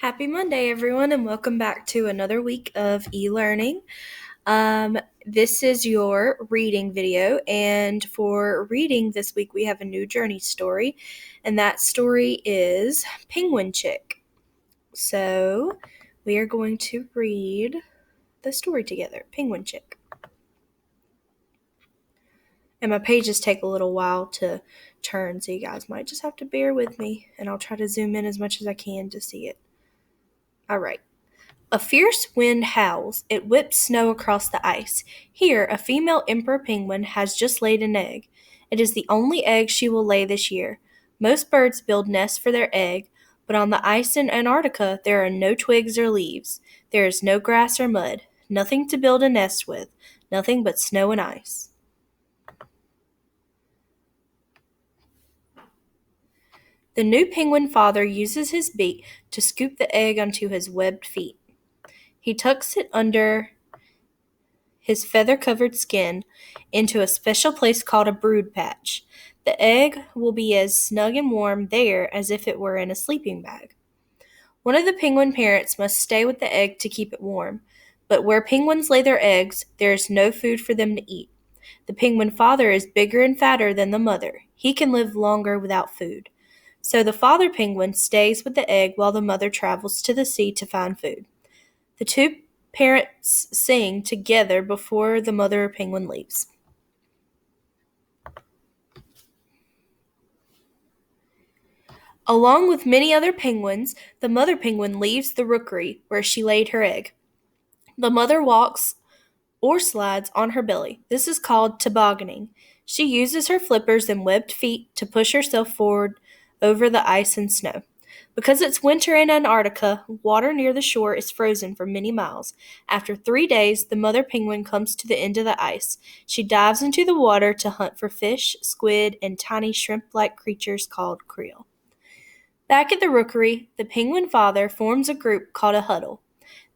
Happy Monday, everyone, and welcome back to another week of e-learning. This is your reading video, and for reading this week, we have a new journey story, and that story is Penguin Chick. So, we are going to read the story together, Penguin Chick. And my pages take a little while to turn, so you guys might just have to bear with me, and I'll try to zoom in as much as I can to see it. All right. A fierce wind howls. It whips snow across the ice. Here, a female emperor penguin has just laid an egg. It is the only egg she will lay this year. Most birds build nests for their egg, but on the ice in Antarctica there are no twigs or leaves. There is no grass or mud. Nothing to build a nest with. Nothing but snow and ice. The new penguin father uses his beak to scoop the egg onto his webbed feet. He tucks it under his feather-covered skin into a special place called a brood patch. The egg will be as snug and warm there as if it were in a sleeping bag. One of the penguin parents must stay with the egg to keep it warm, but where penguins lay their eggs, there is no food for them to eat. The penguin father is bigger and fatter than the mother. He can live longer without food. So the father penguin stays with the egg while the mother travels to the sea to find food. The two parents sing together before the mother penguin leaves. Along with many other penguins, the mother penguin leaves the rookery where she laid her egg. The mother walks or slides on her belly. This is called tobogganing. She uses her flippers and webbed feet to push herself forward over the ice and snow. Because it's winter in Antarctica, water near the shore is frozen for many miles. After 3 days, the mother penguin comes to the end of the ice. She dives into the water to hunt for fish, squid, and tiny shrimp-like creatures called krill. Back at the rookery, the penguin father forms a group called a huddle.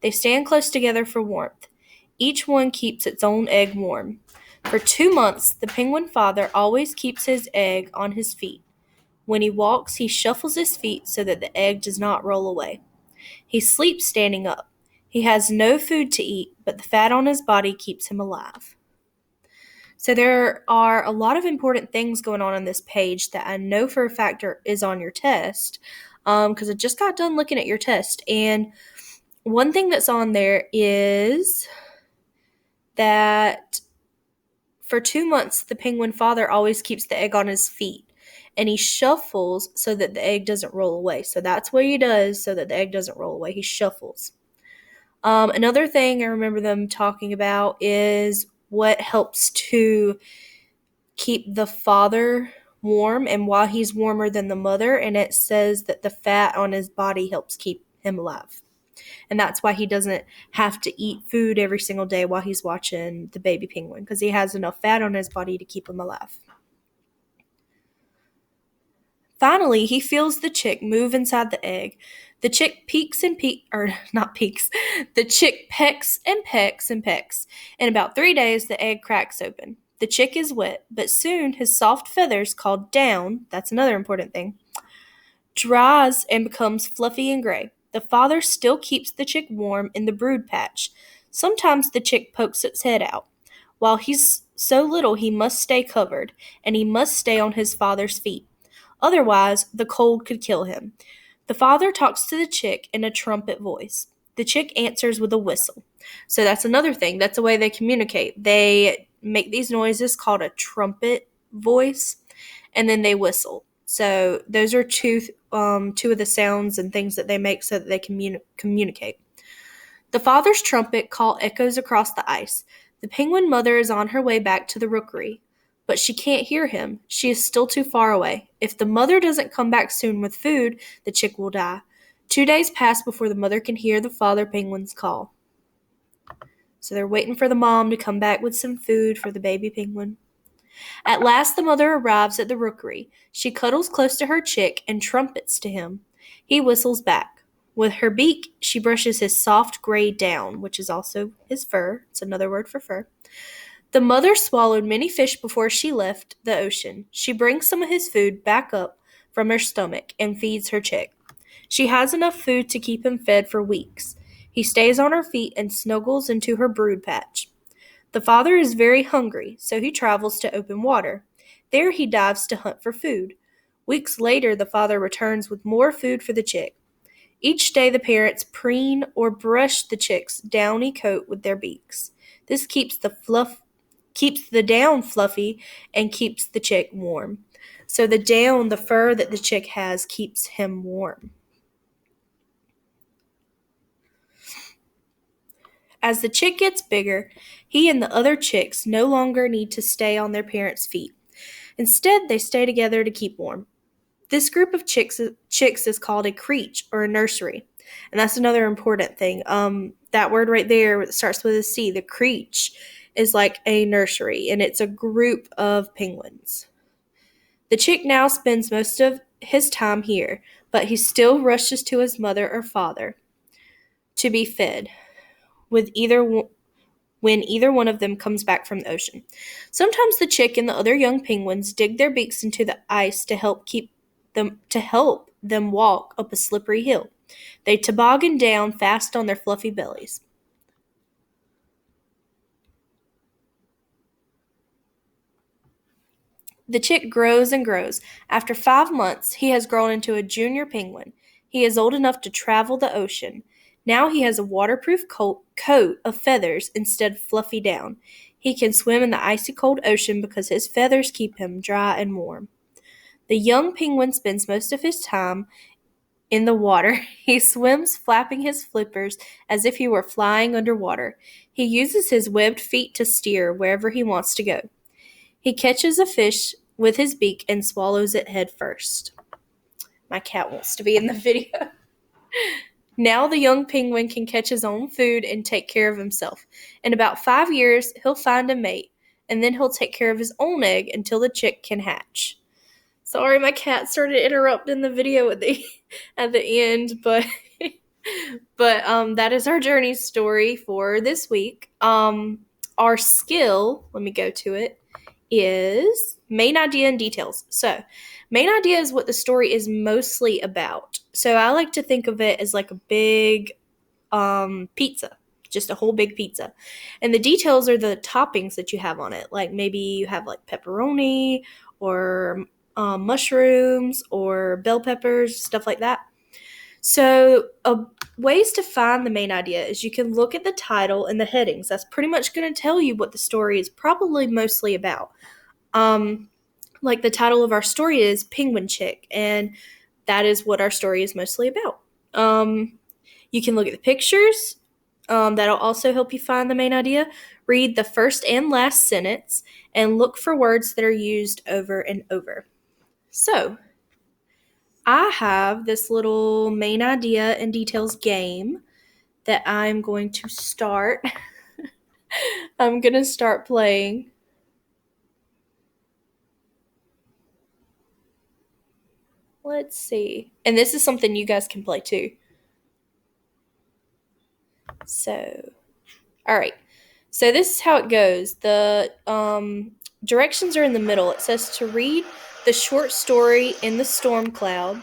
They stand close together for warmth. Each one keeps its own egg warm. For 2 months, the penguin father always keeps his egg on his feet. When he walks, he shuffles his feet so that the egg does not roll away. He sleeps standing up. He has no food to eat, but the fat on his body keeps him alive. So there are a lot of important things going on this page that I know for a fact is on your test, because I just got done looking at your test. And one thing that's on there is that for 2 months, the penguin father always keeps the egg on his feet, and he shuffles so that the egg doesn't roll away. So that's what he does so that the egg doesn't roll away. He shuffles. Another thing I remember them talking about is what helps to keep the father warm and why he's warmer than the mother, and it says that the fat on his body helps keep him alive. And that's why he doesn't have to eat food every single day while he's watching the baby penguin, because he has enough fat on his body to keep him alive. Finally, he feels the chick move inside the egg. The chick The chick pecks and pecks and pecks. In about 3 days, the egg cracks open. The chick is wet, but soon his soft feathers, called down, that's another important thing, dries and becomes fluffy and gray. The father still keeps the chick warm in the brood patch. Sometimes the chick pokes its head out. While he's so little, he must stay covered, and he must stay on his father's feet. Otherwise, the cold could kill him. The father talks to the chick in a trumpet voice. The chick answers with a whistle. So that's another thing. That's the way they communicate. They make these noises called a trumpet voice, and then they whistle. So those are two of the sounds and things that they make so that they communicate. The father's trumpet call echoes across the ice. The penguin mother is on her way back to the rookery, but she can't hear him. She is still too far away. If the mother doesn't come back soon with food, the chick will die. 2 days pass before the mother can hear the father penguin's call. So they're waiting for the mom to come back with some food for the baby penguin. At last the mother arrives at the rookery. She cuddles close to her chick and trumpets to him. He whistles back. With her beak, she brushes his soft gray down, which is also his fur. It's another word for fur. The mother swallowed many fish before she left the ocean. She brings some of his food back up from her stomach and feeds her chick. She has enough food to keep him fed for weeks. He stays on her feet and snuggles into her brood patch. The father is very hungry, so he travels to open water. There he dives to hunt for food. Weeks later, the father returns with more food for the chick. Each day, the parents preen or brush the chick's downy coat with their beaks. This keeps the down fluffy and keeps the chick warm. So the down, the fur that the chick has, keeps him warm. As the chick gets bigger, he and the other chicks no longer need to stay on their parents' feet. Instead, they stay together to keep warm. This group of chicks is called a creech or a nursery. And that's another important thing. That word right there that starts with a C, the creech, is like a nursery, and it's a group of penguins. The chick now spends most of his time here, but he still rushes to his mother or father to be fed with when either one of them comes back from the ocean. Sometimes the chick and the other young penguins dig their beaks into the ice to help them walk up a slippery hill. They toboggan down fast on their fluffy bellies. The chick grows and grows. After 5 months, he has grown into a junior penguin. He is old enough to travel the ocean. Now he has a waterproof coat of feathers instead of fluffy down. He can swim in the icy cold ocean because his feathers keep him dry and warm. The young penguin spends most of his time in the water. He swims, flapping his flippers as if he were flying underwater. He uses his webbed feet to steer wherever he wants to go. He catches a fish with his beak and swallows it head first. My cat wants to be in the video. Now the young penguin can catch his own food and take care of himself. In about 5 years, he'll find a mate, and then he'll take care of his own egg until the chick can hatch. Sorry, my cat started interrupting the video at the end, but that is our journey story for this week. Our skill, let me go to it, is main idea and details. So, main idea is what the story is mostly about. So, I like to think of it as like a big pizza, just a whole big pizza. And the details are the toppings that you have on it. Like maybe you have like pepperoni or mushrooms or bell peppers, stuff like that. So, ways to find the main idea is you can look at the title and the headings. That's pretty much going to tell you what the story is probably mostly about. Like the title of our story is Penguin Chick, and that is what our story is mostly about. You can look at the pictures. That'll also help you find the main idea. Read the first and last sentence and look for words that are used over and over. So, I have this little main idea and details game that I'm going to start. I'm going to start playing. Let's see. And this is something you guys can play too. So, all right. So this is how it goes. The directions are in the middle. It says to read the short story in the storm cloud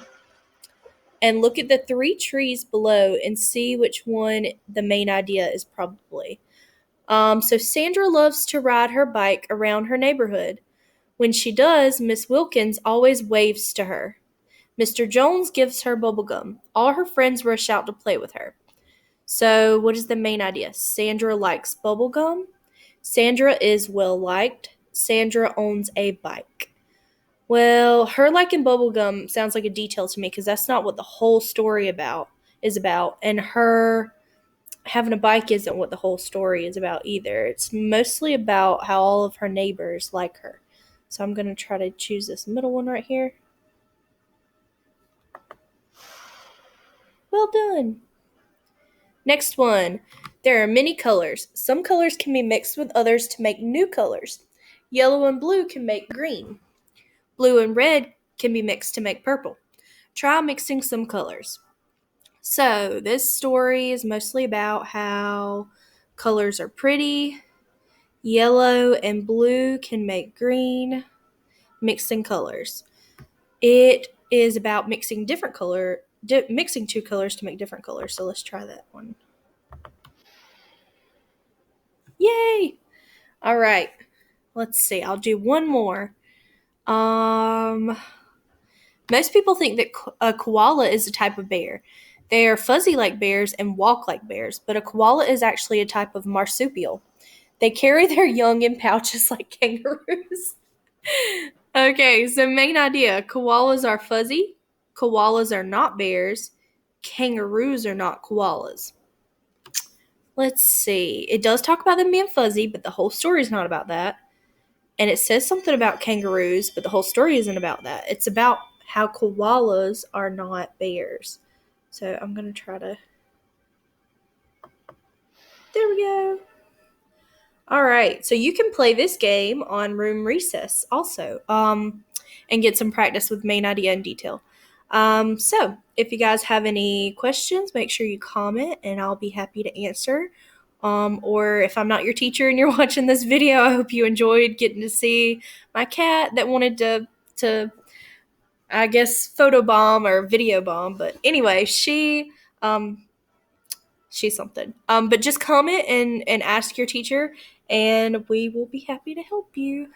and look at the 3 trees below and see which one the main idea is probably. So Sandra loves to ride her bike around her neighborhood. When she does, Miss Wilkins always waves to her. Mr. Jones gives her bubblegum. All her friends rush out to play with her. So, what is the main idea? Sandra likes bubblegum. Sandra is well liked. Sandra owns a bike. Well, her liking bubblegum sounds like a detail to me because that's not what the whole story is about. And her having a bike isn't what the whole story is about either. It's mostly about how all of her neighbors like her. So I'm going to try to choose this middle one right here. Well done. Next one. There are many colors. Some colors can be mixed with others to make new colors. Yellow and blue can make green. Blue and red can be mixed to make purple. Try mixing some colors. So, this story is mostly about how colors are pretty. Yellow and blue can make green. Mixing colors. It is about mixing different mixing two colors to make different colors. So let's try that one. Yay! All right. Let's see. I'll do one more. Um, Most people think that a koala is a type of bear. They are fuzzy like bears and walk like bears, but a koala is actually a type of marsupial. They carry their young in pouches like kangaroos. Okay, so main idea, koalas are fuzzy, koalas are not bears, kangaroos are not koalas. Let's see. It does talk about them being fuzzy, but the whole story is not about that. And it says something about kangaroos, but the whole story isn't about that. It's about how koalas are not bears. So I'm going to try to. There we go. All right. So you can play this game on Room Recess also, and get some practice with main idea and detail. So if you guys have any questions, make sure you comment and I'll be happy to answer. Or if I'm not your teacher and you're watching this video, I hope you enjoyed getting to see my cat that wanted to I guess photobomb or video bomb. But anyway, um she's something. But just comment and ask your teacher and we will be happy to help you.